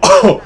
Oh,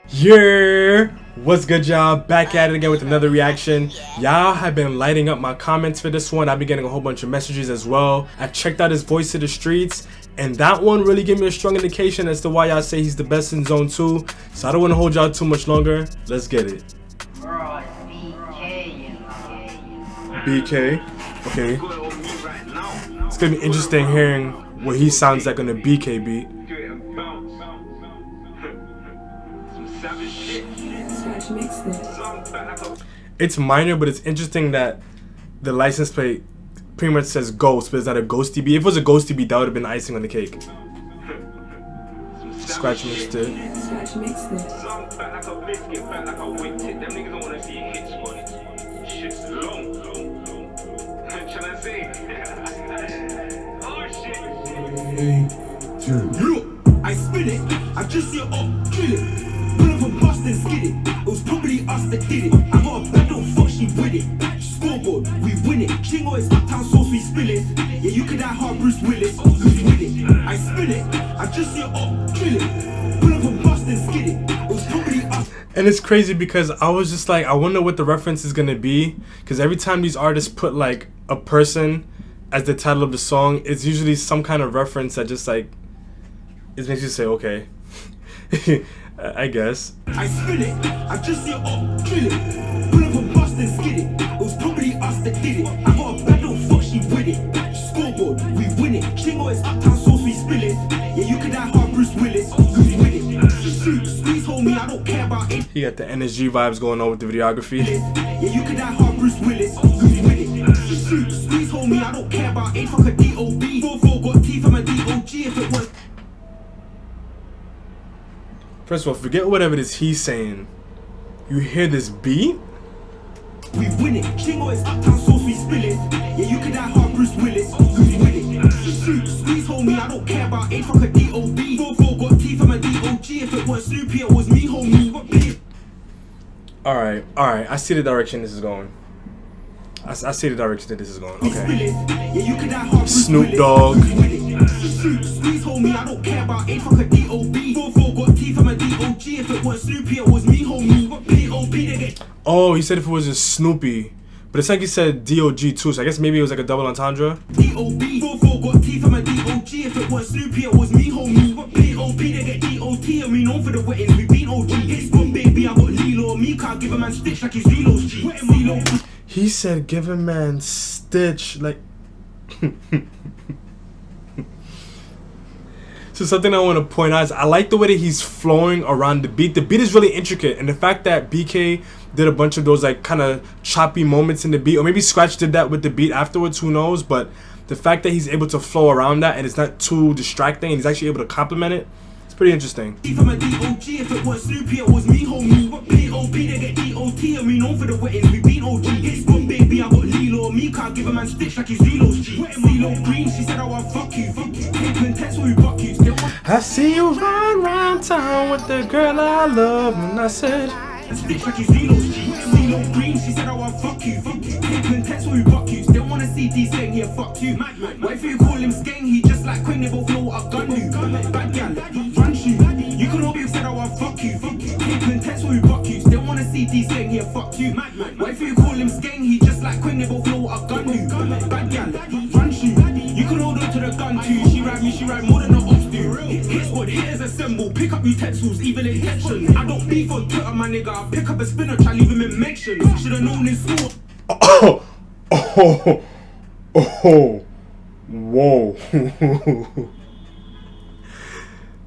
yeah. What's good, y'all? Back at it again with another reaction. Y'all have been lighting up my comments for this one. I've been getting a whole bunch of messages as well. I checked out his Voice of the Streets, and that one really gave me a strong indication as to why y'all say he's the best in Zone 2. So I don't want to hold y'all too much longer. Let's get it. BK. Okay. It's gonna be interesting hearing what he sounds like on the BK beat. It's minor, but it's interesting that the license plate pretty much says Ghost, but it's not a ghosty beat. If it was a ghosty beat, that would have been icing on the cake. Scratch mixed it. Scratch mixed it. I spin it, I just see it up, kill it. Pull up and bust and skid it. It was probably us that did it. I got a bad little fuck, she with it. Scoreboard, we win it. Chingo is uptown sauce, we spill it. Yeah, you could die hard, Bruce Willis. Who's with it? I spin it, I just see it up, kill it. Pull up and bust and skid it. It was probably us. And it's crazy because I was just like, I wonder what the reference is gonna be. Because every time these artists put like a person as the title of the song, it's usually some kind of reference that just like, it makes you say, okay. I guess. I spin it, I just see it up, kill it. Pull up and bust and skid it. It was probably us that did it. I got a bad little fuck, she with it. Scoreboard, we win it. Chingo is uptown sauce, we spill it. Yeah, you could die hard, Bruce Willis. Who's with it? Shoot, squeeze, homie, I don't care about it. He got the NSG vibes going on with the videography. Yeah, you could die hard, Bruce Willis. Who's with it? Shoot, squeeze, homie, I don't care about it. Fuck a D.O.B. 4-4 got teeth from a D.O.G. if it was. First of all, forget whatever it is he's saying. You hear this beat? We win it. Chingo is uptown sauce, we spill it. Yeah, you could die hard, Bruce Willis. Who's with it? Shoot, squeeze, homie, I don't care about it. Fuck a D.O.B. 4-4 got teeth from a D.O.G. if it weren't Snoopy, it was me, homie. What pay? Alright. I see the direction this is going. I see the direction that this is going. Okay. Snoop Dogg. Shoot, squeeze, homie, I don't care about it. Fuck a D.O.B. 4-4 got teeth from a D.O.G. if it weren't Snoopy, it was me, homie. What P.O.B. they get? Oh, he said if it was just Snoopy. But it's like he said D.O.G. too, so I guess maybe it was like a double entendre. D.O.B. 4-4 got teeth from a D.O.G. if it weren't Snoopy, it was me, homie. What P.O.B. they get D.O.T. and we known for the weddings, we been OG. Hitsquad, baby, I got Lilo. Me can't give a man stitch like he's Lilo's G. He said give a man stitch like... So something I want to point out is I like the way that he's flowing around the beat. The beat is really intricate, and the fact that BK did a bunch of those like kind of choppy moments in the beat, or maybe Scratch did that with the beat afterwards, who knows, but the fact that he's able to flow around that and it's not too distracting and he's actually able to complement it, it's pretty interesting. From a D.O.G. if it weren't Snoopy, it was me, homie. What P.O.B. they get D.O.T. and we known for the weddings, we been OG. Hitsquad, baby, I got Lilo. Me can't give a man stitch like he's Lilo's G. Lilo green, she said I want fuck you. Taking text when we buck you. I see you run around town with the girl I love, and I said stitch like he's Lilo's G. Lilo green, she said I want fuck you. Taking text when we buck you. Still wanna see D saying here fuck you. What if you call him skeng? He just like Quinn, they both know what I've done you. Bad gal, run shoot. You can all be said I want fuck you. Taking text when we buck you. Still wanna see D saying here fuck you. What if you call him skeng? He just like Quinn, they both know what I've done you. Bad gal, run shoot. You can hold on to the gun too. She ride me, she ride more than the ops do. Hitsquad, here's a symbol. Pick up utensils, even intention. I don't beef on Twitter, my nigga. I pick up a spinner, try leave him in mention. Should've known in school. Whoa.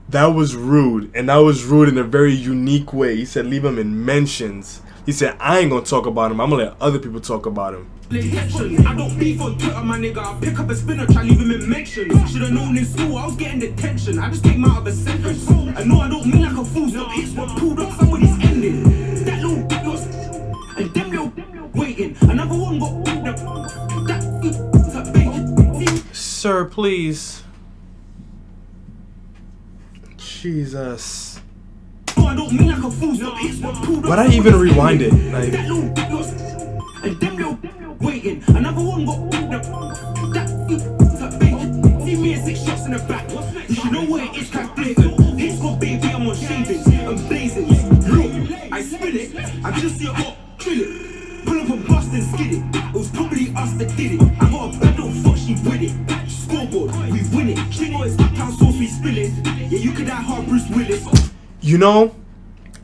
That was rude, and that was rude in a very unique way. He said leave him in mentions. He said I ain't gonna talk about him, I'm gonna let other people talk about him. I don't beef on Twitter, my nigga. I pick up a spinner, try leave him in mention. Should've known in school, I was getting detention. I just came out of a sentence. I know I don't mean like a fool, so it's what pulled up, somebody's ending. That little was, and them little waiting. Another one got that. Sir, please. Jesus. No, I don't mean like a fool, so it's what pulled up. Why'd I even rewind it? Like, that little was, and them little waiting. Another one got that. See me and 6 shots in the back. You should know what it is, quite blatant. Hitsquad, baby, I'm on shavings and blazing. Look, I spill it, I just see it up, drill it. Pull up and bust and skid it. It was probably us that did it. I got a bad little fuck, she with it. Scoreboard, we win it. Chingo is uptown sauce, we spill it. Yeah, you could die hard, Bruce Willis. You know,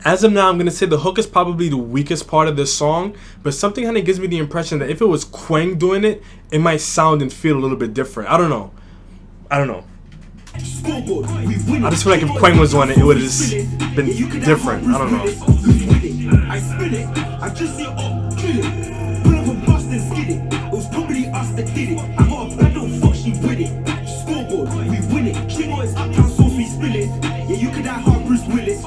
as of now, I'm gonna say the hook is probably the weakest part of this song, but something kind of gives me the impression that if it was Quang doing it, it might sound and feel a little bit different. I don't know. I just feel like if Quang was on it, it would have just been different. I don't know. I spill it, I just see it up, drill it. Pull up and bust and skid it. It was probably us that did it. I got a bad little fuck, she with it. Scoreboard, we win it. Chingo is uptown sauce, we spill it. Yeah, you could die hard, Bruce Willis.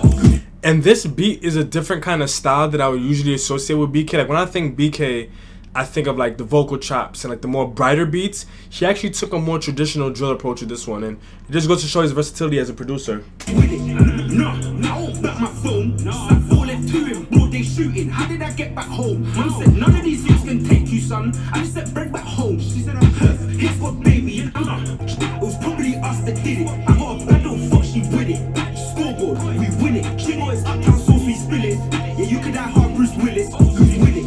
And this beat is a different kind of style that I would usually associate with BK. Like when I think BK, I think of like the vocal chops and like the more brighter beats. He actually took a more traditional drill approach with this one, and it just goes to show his versatility as a producer. No, I won't back my phone. I fall left to him, broad day shooting. How did I get back home? Mum said none of these youths can take you, son. I just said break back home. She said I'm Hitsquad, baby. It was probably us that did it. I got a bad little fuck, she with it. Scoreboard, we win it. Chingo is uptown sauce, we spill it. Yeah, you could die hard, Bruce Willis. Who's with it?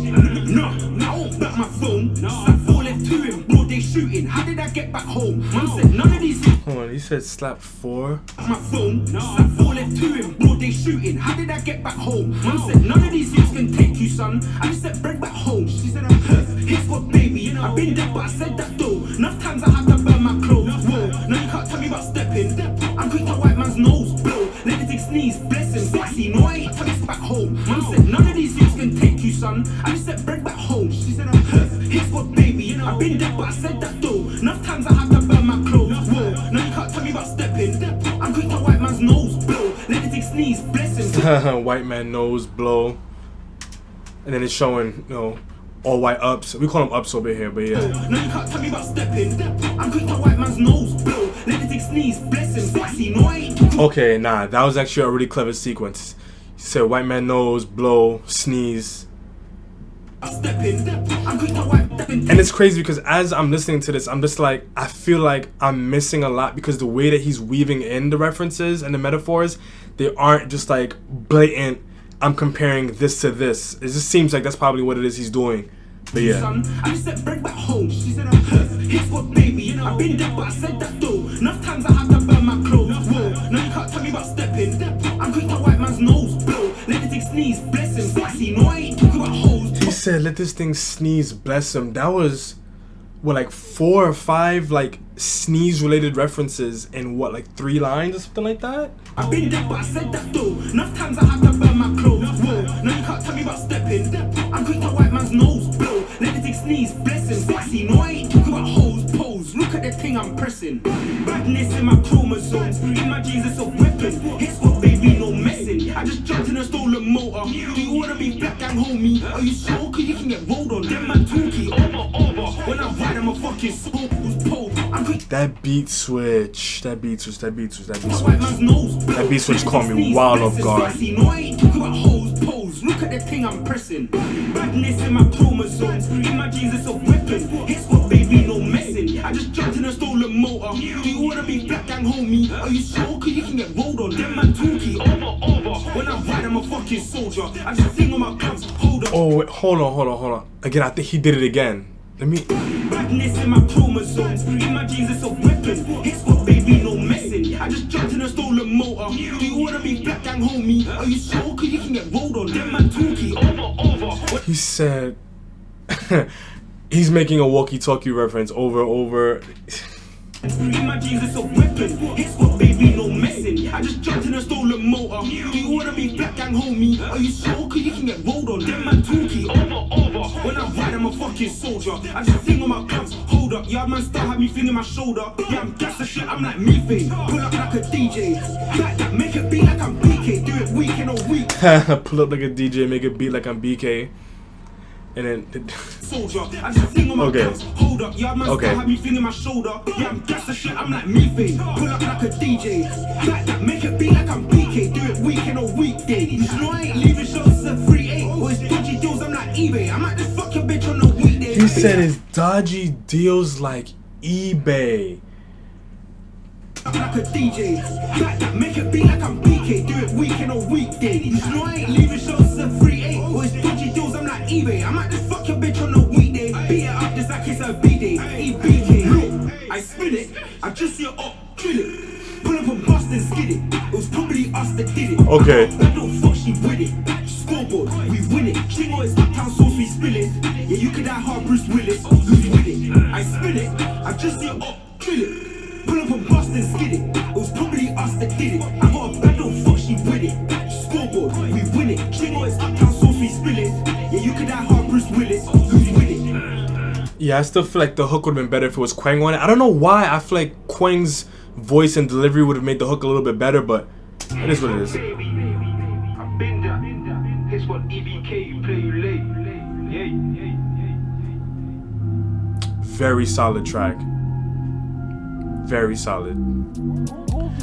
No, I won't back my phone. I fall left to him, broad day shooting. How did I get back home? Mum said none of these. Hold on, he said slap 4. My phone, I fall left to him, broad day shooting. How did I get back home? Mum said none of these youths can take you, son. I just said break back home. She said I'm Hitsquad, baby. I've been there, but I said that though. Enough times I had to burn my clothes. Whoa, now you can't tell me about stepping. I'm quick to white man's nose, blow. Let the dick sneeze, bless him, sexy. No, I ain't telling back home. Mum said none of these youths can take you, son. I just said break back home. She said I'm Hitsquad, baby. I've been there, but I said that though. Enough times I had to burn my clothes. Whoa, now you can't tell me about stepping. I'm quick to white man's nose, blow. Let the dick sneeze, bless him. White man nose blow, and then it's showing, you know, all white ups. We call them ups over here, but yeah. Now you can't tell me about stepping. I'm quick to white man's nose, blow. Let the dick sneeze, bless him, sexy. No, I ain't. Okay, nah, that was actually a really clever sequence. He said white man nose, blow, sneeze. And it's crazy because as I'm listening to this, I'm just like, I feel like I'm missing a lot because the way that he's weaving in the references and the metaphors, they aren't just like blatant, I'm comparing this to this. It just seems like that's probably what it is he's doing. But yeah. I just said break back home. She said I'm Hitsquad, baby. I've been there, but I said that though. Enough times I had to burn my clothes. Whoa, now you can't tell me about stepping. I'm quick to white man's nose, blow. Let the dick sneeze, bless him, sexy. No, I ain't talking about hoes. He said, let this thing sneeze, bless him. That was, what, like 4 or 5, like, sneeze-related references in, what, like 3 lines or something like that? I've been there, but I said that though. Enough times I had to burn my clothes. Whoa, now you can't tell me about stepping. I'm quick to white man's nose, blow. Let the dick sneeze, bless him, sexy. No, I ain't talking about hoes, pose. Look at the thing I'm pressing. Badness in my chromosomes. In my jeans, it's a weapon. Hitsquad, baby, no messing. I just jumped in a stolen motor. Do you wanna be black gang homie? Are you sure? Cause you can get rolled on. Them man talkie, over. When I ride, I'm a fucking soul. I'm quick. That beat switch caught me wild off guard. No, I ain't talking about hoes, pose. Look at the thing I'm pressing. Badness in my chromosomes. In my jeans, it's a weapon. Hitsquad, baby, no messing. I just jumped in a stolen motor. Do you wanna be black gang homie? Are you sure? Cause you can get rolled on. Them man talkie, over. When I ride, I'm a fucking soldier. I just fling on my guns, hold up. Oh, wait, hold on. Again, I think he did it again. Let me. Badness in my chromosomes. In my jeans, it's a weapon. Hitsquad, baby, no messing. I just jumped in a stolen motor. Do you wanna be black gang homie? Are you sure? Cause you can get rolled on. Them man talkie, over. He said he's making a walkie-talkie reference over. In my jeans, it's a weapon. Hitsquad, baby, no messing. I just jumped in a stolen motor. Do you wanna be black gang homie? Are you sure? Cause you can get rolled on. Them man talkie, over. When I ride, I'm a fucking soldier. I just fling on my guns, hold up. Yeah, man, start have me flinging my shoulder. Yeah, I'm gas the shit, I'm like methane. Pull up like a DJ. Back that, make it beat like I'm BK. Do it weekend or week. Pull up like a DJ, make it beat like I'm BK. And then soldier, I just fling on my guns, hold up. Yeah, man, start have me flinging my shoulder. Yeah, I'm gas the shit, I'm like methane. Pull up like a DJ. Back that, make it beat like I'm BK. Do it weekend or weekday. You know I ain't leaving shows as a 3-8. Or it's dodgy deals, I'm like eBay. I might just fuck your bitch on a weekday. He said it's dodgy deals like eBay. like a DJ, like that, make it beat like I'm BK, do it weekend or weekday. You know I ain't leaving shows as a 3-8, or it's dodgy deals, I'm like eBay. I might just fuck your bitch on a weekday, beat it up just like it's a B-day. EBK, look, I spin it, I just see it up, drill it, pull up and bust and skid it. It was probably us that did it. Okay. I don't fuck, she with it. Scoreboard, we win it. Chingo is uptown sauce, we spill it. Yeah, you could die hard, Bruce Willis. Who's with it? I spin it, I just see it up, drill it. Pull up and bust and skid it. It was probably us that did it. I got a bad little fuck, she with it. Scoreboard, we win it. Chingo is uptown sauce, we spill it. Yeah, you could die hard, Bruce Willis. Who's with it? Yeah, I still feel like the hook would have been better if it was Quang on it. I don't know why. I feel like Quang's voice and delivery would have made the hook a little bit better, but it is what it is. I've been there. Hitsquad EBK, you play, you late. Very solid track. Very solid.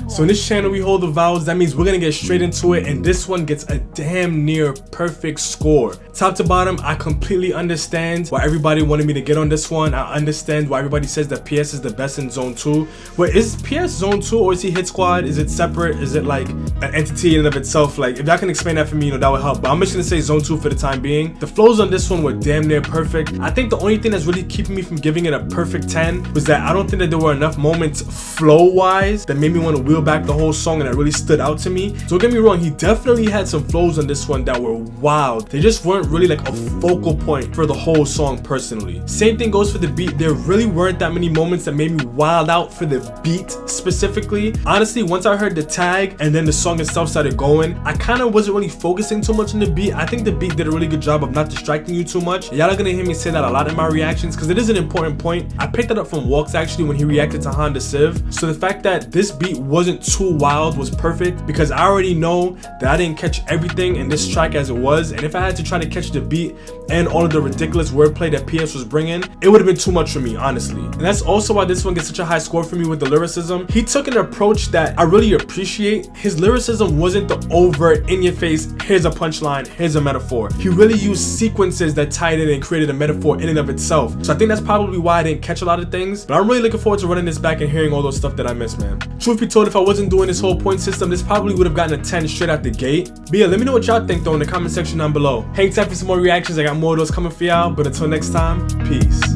So in this channel we hold the vowels. That means we're gonna get straight into it, and this one gets a damn near perfect score. Top to bottom, I completely understand why everybody wanted me to get on this one. I understand why everybody says that PS is the best in Zone 2. But is PS Zone 2 or is he Hitsquad? Is it separate? Is it like an entity in and of itself? Like, if y'all can explain that for me, you know, that would help. But I'm just gonna say Zone 2 for the time being. The flows on this one were damn near perfect. I think the only thing that's really keeping me from giving it a perfect 10 was that I don't think that there were enough moments flow-wise that made me want to wheel back the whole song, and that really stood out to me. So don't get me wrong, he definitely had some flows on this one that were wild. They just weren't really like a focal point for the whole song personally. Same thing goes for the beat. There really weren't that many moments that made me wild out for the beat specifically. Honestly, once I heard the tag and then the song itself started going, I kind of wasn't really focusing too much on the beat. I think the beat did a really good job of not distracting you too much. Y'all are gonna hear me say that a lot in my reactions because it is an important point. I picked that up from Walks actually when he reacted to Honda Civ. So the fact that this beat wasn't too wild was perfect because I already know that I didn't catch everything in this track as it was, and if I had to try to catch the beat and all of the ridiculous wordplay that PS was bringing, it would have been too much for me, honestly. And that's also why this one gets such a high score for me with the lyricism. He took an approach that I really appreciate. His lyricism wasn't the overt, in-your-face, here's a punchline, here's a metaphor. He really used sequences that tied in and created a metaphor in and of itself. So I think that's probably why I didn't catch a lot of things, but I'm really looking forward to running this back and hearing all those stuff that I missed, man. Truth be told, if I wasn't doing this whole point system, this probably would have gotten a 10 straight out the gate. But yeah, let me know what y'all think though in the comment section down below. Hang tight for some more reactions. I got more of those coming for y'all, but until next time, peace.